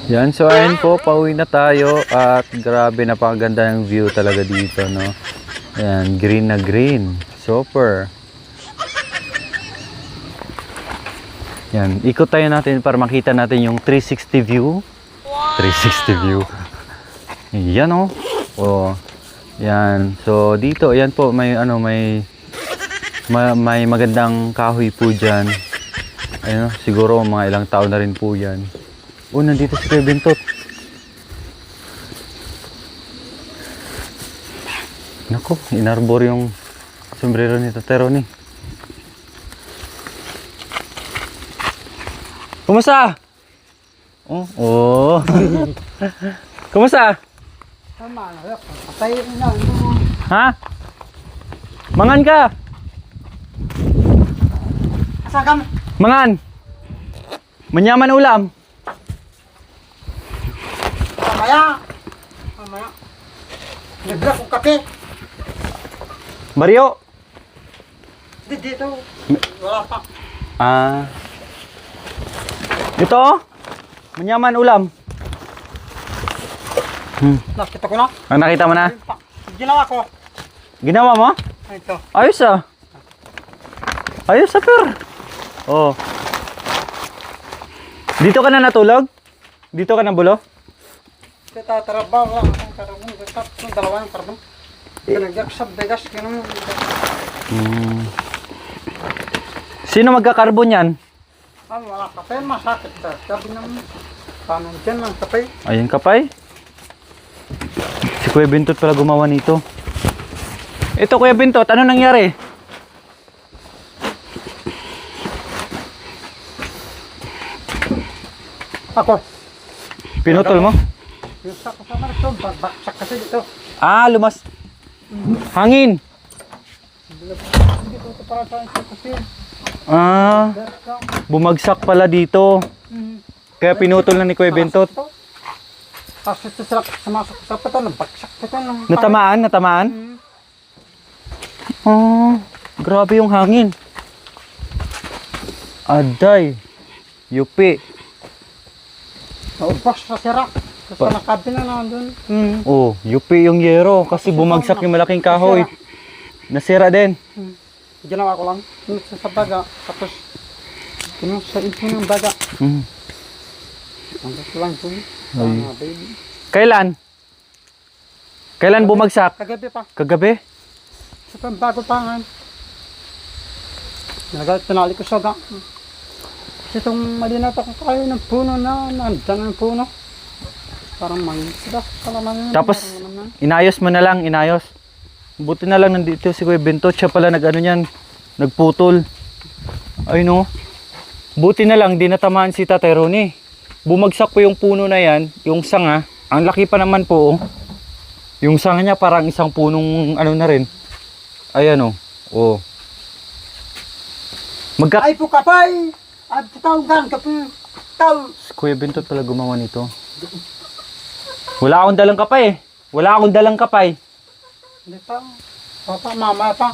Yan, so ayun po, pauwi na tayo at grabe, napakaganda ng view talaga dito, no? Ayan, green na green. Super. Yan, ikot tayo natin para makita natin yung 360 view. 360 view. Yan, oh. Oh. Yan. So dito, ayan po, may may magandang kahoy po diyan. Ayun, siguro mga ilang taon na rin po 'yan. Oh, nandito si Kuya Bentot. Nako, inarbor yung sombrero ni Tatero ni. Kumusta? Oh, oh. Kumusta? Tama na, patay na. Ha? Mangan ka? Asa ka? Mangan. Manyaman ulam. Mamaya. Nagla kong kape. Mario. Dito. Wala pa. Ah. Ito. Manyaman ulam. Nakita ko na. Ah, nakita mo na? Ginawa ko. Ginawa mo? Ito. Ayos ah. Ayos ah, per. Oh. Dito ka na natulog? Dito ka na bulo? Kita trabaho lang ang karabong. Yung dalawa yung karabong. Pinagyaksab, begas, ganun. Sino magkakarbon yan? Wala kape, masakit ka. Sabi naman, paano dyan ang kape? Ayun kapay. Si Kuya Bentot pala gumawa nito. Ito Kuya Bentot, ano nangyari? Ako. Pinutol mo? Yung sako sa marito, baksak kasi dito. Ah, lumas. Hangin. Hindi ko ito para sa kasi. Ah, bumagsak pala dito. Kaya pinutol na ni Kuya Bentot. Tapos ito sumasok sa pata, nabaksak ito. Natamaan? Natamaan? Oh, grabe yung hangin. Aday. Yupi. Naubos sa sira. Tapos nakabi na naman dun. Oh, yupi yung yero kasi bumagsak yung malaking kahoy. Nasira din. Ginawa ko lang. Pinutsa sa baga. Tapos pinutsa ito ng baga. Ang gusto lang ito. Baby. Kailan? Kailan bumagsak? Kagabi pa. Kagabi? Sa bago pangan. Pinali ko sa ga. Kasi itong malinaw ako kayo ng puno na nandyan ang puno. Parang may sila. Tapos, inayos mo na lang, inayos. Buti na lang nandito si Kuya Bentot. Siya pala nag-ano yan, nagputol. Ay no. Buti na lang, di natamaan si Tatay Ronnie. Bumagsak po yung puno na yan, yung sanga. Ang laki pa naman po, oh. Yung sanga niya parang isang punong ano na rin. Ayan, oh. Oh. Ay po kapay! At tawag gan kapay. Tawag. Si Kuya Bentot pala gumawa nito. Wala akong dalang kapay eh. Wala akong dalang kapay. Hindi pa. Papa, mama pa.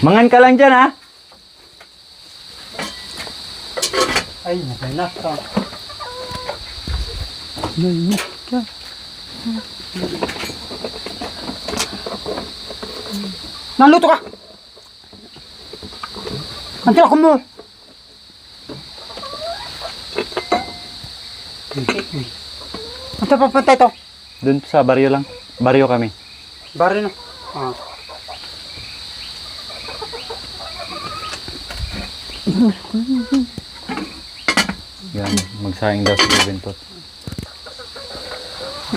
Mangan ka lang dyan, ha? Ay, nakinas ka. Naluto ka! Antila ko mo! Ito papunta ito. Doon sa baryo lang. Baryo kami. Bari na. Yan, magsaing daw si Kuya Bentot.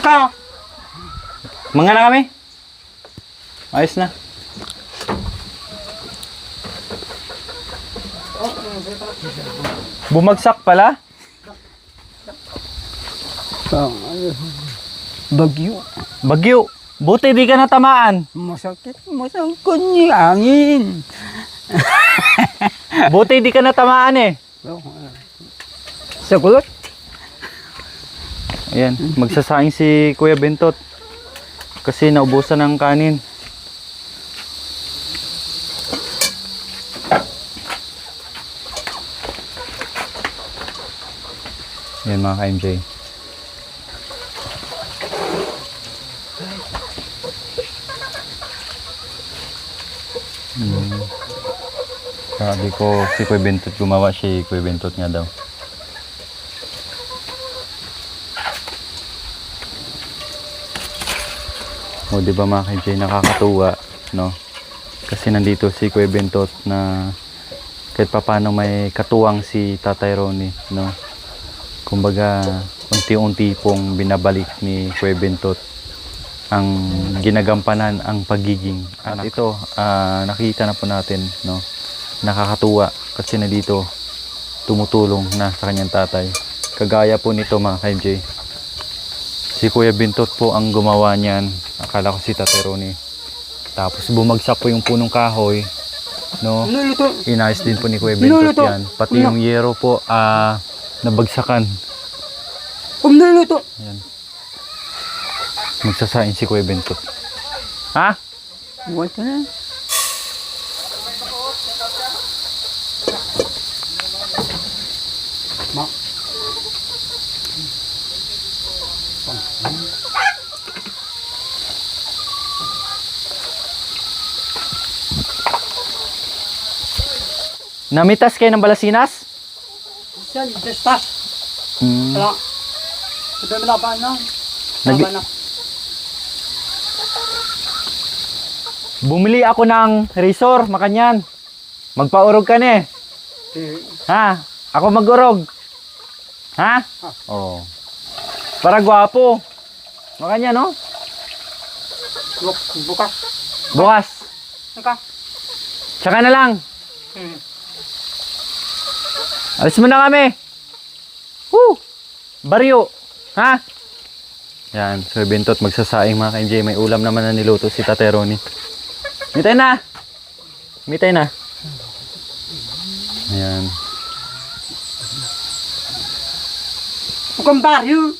Ika! Mga na kami. Ayos na. Bumagsak pala? Bagyo. Bagyo. Buti di ka natamaan. Masakit. Masangkot niya angin. Buti di ka natamaan eh. Sagot. Ayan, magsasaing si Kuya Bentot. Kasi naubusan ng kanin. Yan mga ka-MJ. Sabi ko si Kuya Bentot gumawa, si Kuya Bentot nga daw. O di ba mga ka-MJ, nakakatuwa, no? Kasi nandito si Kuya Bentot na kahit papaano may katuwang si Tatay Ronnie, no? Kumbaga unti-unti pong binabalik ni Kuya Bentot ang ginagampanan ang pagiging anak. At ito, nakita na po natin, no? Nakakatuwa kasi nandito tumutulong na sa kanyang tatay. Kagaya po nito mga ka-MJ. Si Kuya Bentot po ang gumawa niyan. Akala ko si Tatay Ronnie. Tapos bumagsak po yung punong kahoy, no? Nuluto. Inayos din po ni Kuya Bentot Niluluto. yan. Pati yung yero po, nabagsakan. Nuluto. Ayan. Magsasain si Kuya Bentot. Ha? Buwan ka na. Ma. Namitas kayo ng balasinas? Yan, destas. Wala. Sabi mo laban na. Laban na. Bumili ako ng resort, makanyan. Magpaurog ka ni. Ha? Ako magurog. Ha? Oo. Para gwapo. Makanyan, no? Bukas. Bukas. Naka. Tsaka na lang. Alis mo na kami. Woo! Baryo. Ha? Yan. So, Bentot magsasaing mga ka-MJ. May ulam naman na niluto si Tatay Ronnie. Mitay na. Mitay na. Ayan. Bukang baryo.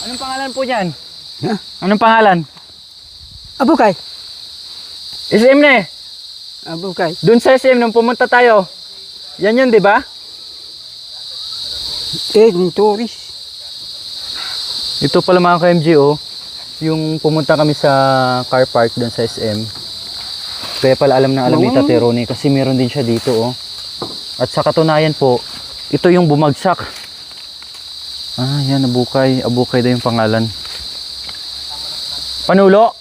Anong pangalan po niyan? Ha? Anong pangalan? Abukay. SM na eh. Abukay. Doon sa SM nung pumunta tayo. Yan yun, di ba? Yung tourist. Ito pala mga ka-MJ, oh. Yung pumunta kami sa car park doon sa SM. Kaya pala alam ni Tatay Ronnie kasi meron din siya dito, oh. At sa katunayan po, ito yung bumagsak. Yan, Abukay. Abukay daw yung pangalan. Panulo?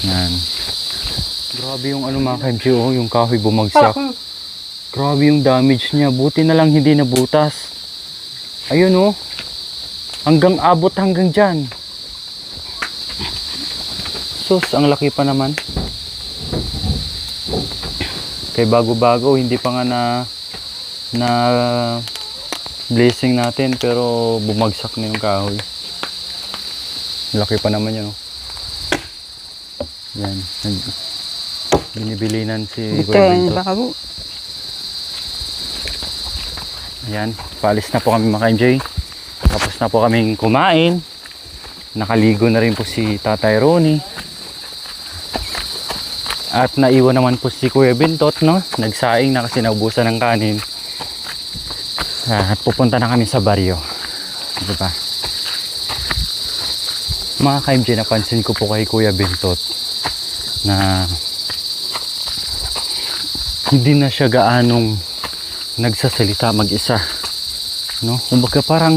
Yan. Grabe yung ano mga ka-MJ, oh, yung kahoy bumagsak. Grabe yung damage niya. Buti na lang hindi nabutas. Ayun, oh. Hanggang abot hanggang dyan. Sus, ang laki pa naman. Kay bago-bago, hindi pa nga na blessing natin, pero bumagsak na yung kahoy. Laki pa naman yun, oh. Yan. Binibilinan si Kuya Bentot. Ayan, paalis na po kami mga ka-MJ. Tapos na po kaming kumain. Nakaligo na rin po si Tatay Ronnie. At naiwan naman po si Kuya Bentot, no? Nagsaing na kasi naubusan ng kanin. At pupunta na kami sa baryo. Diba? Mga ka-MJ, napansin ko po kay Kuya Bentot na hindi na siya gaanong nagsasalita mag-isa, no? Kumbaga parang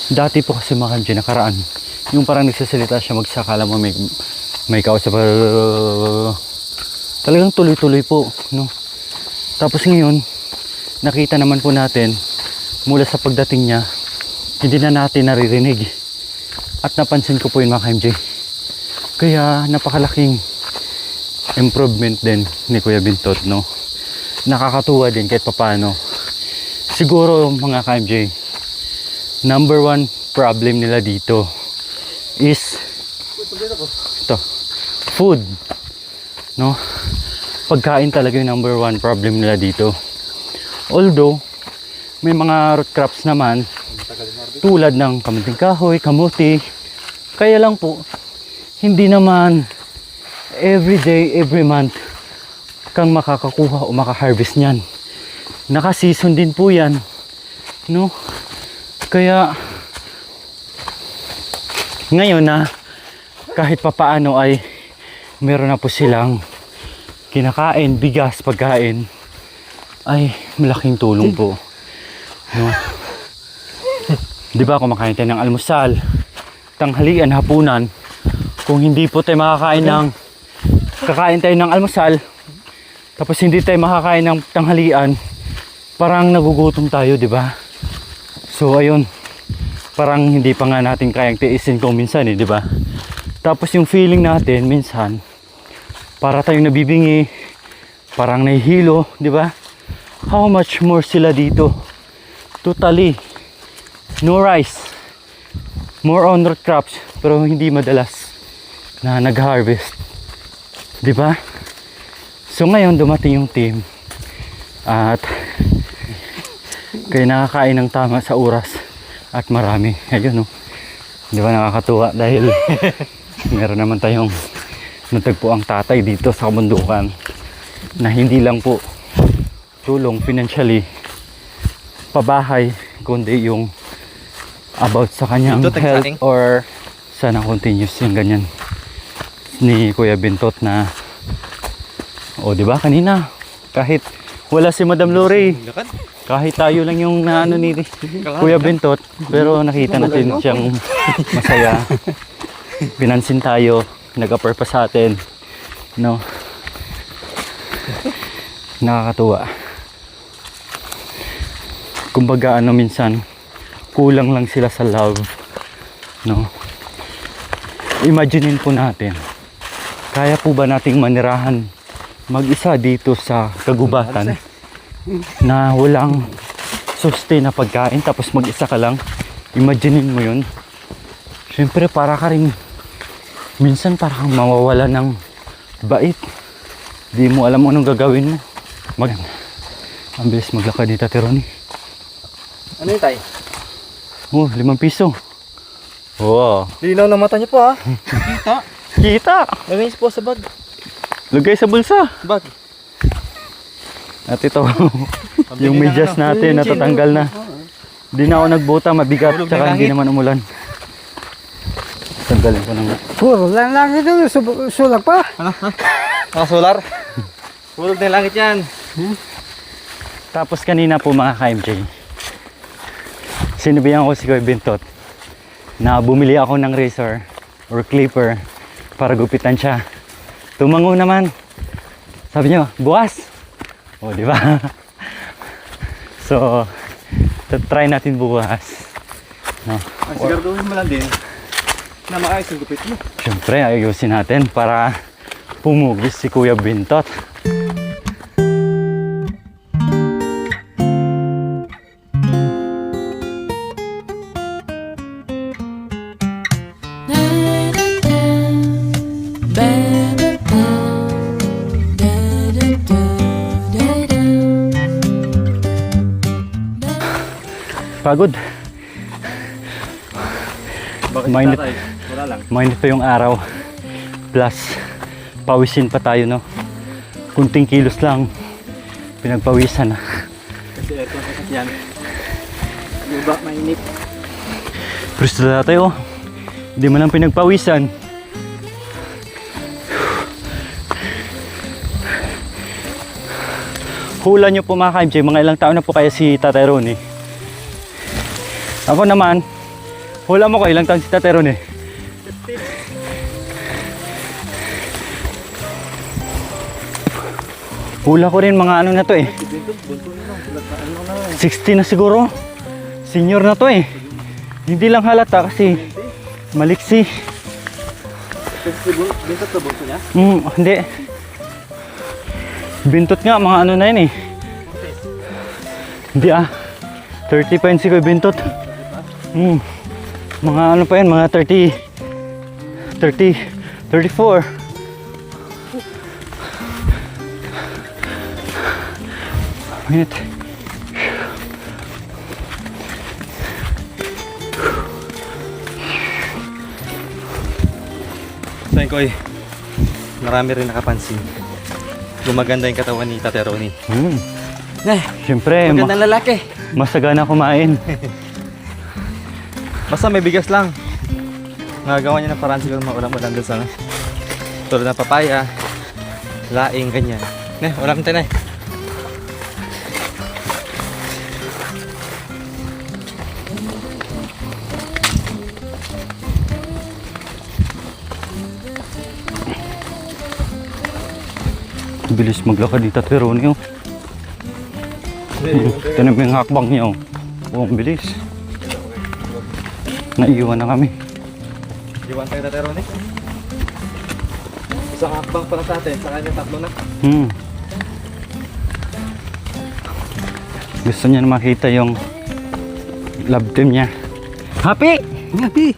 dati po kasi mga ka-MJ nakaraan, yung parang nagsasalita siya mag-isa, kala mo may kausap, talagang tuloy-tuloy po, no? Tapos ngayon nakita naman po natin mula sa pagdating niya, hindi na natin naririnig. At napansin ko po yun mga ka-MJ. Kaya napakalaking improvement din ni Kuya Bentot, no? Nakakatuwa din kahit papano. Siguro mga ka-MJ, number one problem nila dito is ito, food. No? Pagkain talaga yung number one problem nila dito. Although, may mga root crops naman tulad ng kamuting kahoy, kamuti. Kaya lang po, hindi naman every day, every month kang makakakuha o makaharvest niyan. Naka-season din po yan. No? Kaya, ngayon na kahit papaano ay meron na po silang kinakain, bigas, pagkain, ay malaking tulong po. No? Di ba kumakain tayo ng almusal, tanghalian, hapunan. Kung hindi po tayo kakain tayo ng almusal, tapos hindi tayo makakain ng tanghalian, parang nagugutom tayo, di ba? So ayun, parang hindi pa nga natin kayang tiisin kung minsan di ba? Tapos yung feeling natin minsan, para tayong nabibingi, parang nahihilo, di ba? How much more sila dito? Totally no rice, more on root crops, pero hindi madalas na nag-harvest, di ba? So ngayon dumating yung team at kayo nakakain ng tama sa oras at marami. Ayun, no? Di ba nakakatuwa dahil meron naman tayong natagpo ang tatay dito sa kabundukan na hindi lang po tulong financially pabahay, kundi yung about sa kanyang health or sana continuous yung ganyan ni Kuya Bintot na di ba kanina kahit wala si Madam Lori, kahit tayo lang yung naano ni Kuya Bintot, pero nakita natin siyang masaya, pinansin tayo, nag-upper pa sa atin, no? Nakakatuwa. Kumbaga minsan kulang lang sila sa love, no? Imaginein po natin, kaya po ba nating manirahan mag-isa dito sa kagubatan na walang sustain na pagkain, tapos mag-isa ka lang? Imaginein mo yun. Siyempre para ka rin minsan parang mawawala ng bait, di mo alam anong gagawin mo. Ang bilis maglakad ni Tate Ronnie. Ano yun, tay? 5 piso. Wow. Linaw na mata niyo po, ha? Kita. Kita. Lagay niyo po sa bag. Lagay sa bulsa. Bag. At ito, yung medyas natin natatanggal na. Di na ako nagbuta, mabigat, tsaka hindi naman umulan. Tanggalin ko naman. Puro lang ito, sulag pa. Ano? Solar? Puro na langit yan. Tapos kanina po mga ka-MJ, sinabihan ko si Kuya Bintot na bumili ako ng razor or clipper para gupitan siya. Tumango naman. Sabi niya, bukas. Di ba? So, try natin bukas. No? Siguraduhin mo lang din na maayos ang gupit mo. Siyempre, ayusin natin para pumugis si Kuya Bintot. Pagod. Bakit Mainit. tatay? Wala lang. Mainit pa yung araw. Plus, pawisin pa tayo, no? Kunting kilos lang. Pinagpawisan na. Kasi ito ang sasakyan. Luba, mainit. Gusto na tayo. Hindi mo lang pinagpawisan. Hula nyo po mga ka-MJ, mga ilang taon na po kaya si Tatay Ronnie? Ako naman, hula mo ko ilang taon si Tatay Ronnie? Hula ko rin mga ano na to eh. 60 na siguro. Senior na to eh. Hindi lang halata kasi maliksi. Bintot ka bunso niya? Hindi. Bintot nga, mga ano na yun eh. Hindi 30 pa yun si Kuya Bintot. Mga ano pa yun, mga 34. Minute. So yun, Koy, marami rin nakapansin. Gumaganda yung katawan ni Tate Ronnie. Siyempre, Magandang lalaki. masagana kumain. Basta may bigas lang. Nagagawa niya ng paraan siguro maulam-ulam doon sa tulad ng papaya, laing, ganyan. Ulam tayo na. Bilis maglakad dito, Ate Ronnie. Oh. Ito na yung hakbang niya. Oh. Oh, ang bilis. Naiiwan na kami. Iwan tayo, Tate Ronnie. Isang hakbang para sa atin, sa kanya tatlo na. Gusto niya na makita yung love team niya. Happy! Happy!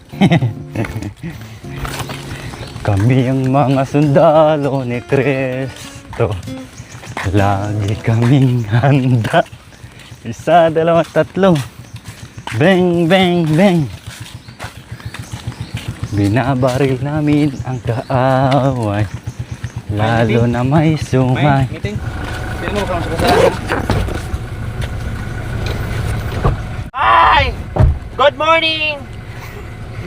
Kami ang mga sundalo ni Cristo. Lagi kaming handa. Isa, dalawa, tatlo. Bang, bang, bang. Binabaril namin ang kaaway. Lalo na may sumay. Meeting. Sino mo kang sakasalahan? Hi! Good morning!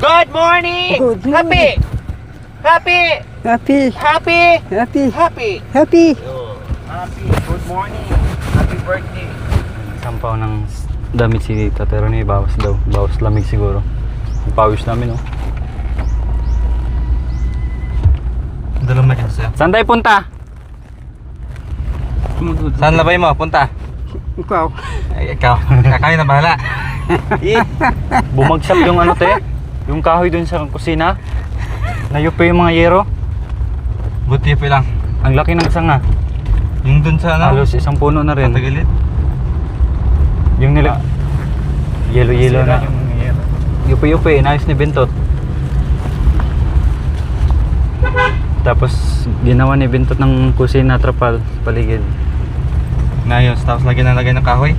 Good morning! Good morning. Happy! Happy! Happy! Happy! Happy! Happy! Happy! Good morning! Happy birthday! Sampaw ng damit si Tate Ronnie, bawas daw. Bawas lamig siguro. Ang pawis namin, oh. Dalawang may sa'yo. Saan tayo punta? Saan labay mo? Punta. Ikaw. Ay, ikaw. Kakain na bahala. Bumagsak yung ano, te? Yung kahoy dun sa kusina. Nayupi yung mga yero. Buti pa lang. Ang laki ng sanga. Yung dun sa ano? Halos isang puno na rin. Patagilid. Yung yellow na. Yupi-yupi, inayos ni Bintot. Tapos ginawa ni Bintot ng kusina trapal paligid. Nayos. Tapos lagyan ng kahoy.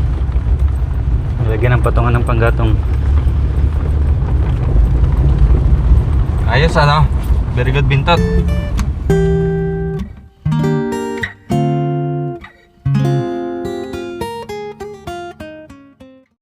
Lagyan ng patungan ng panggatong. Ayos ano? Very good, Bintot.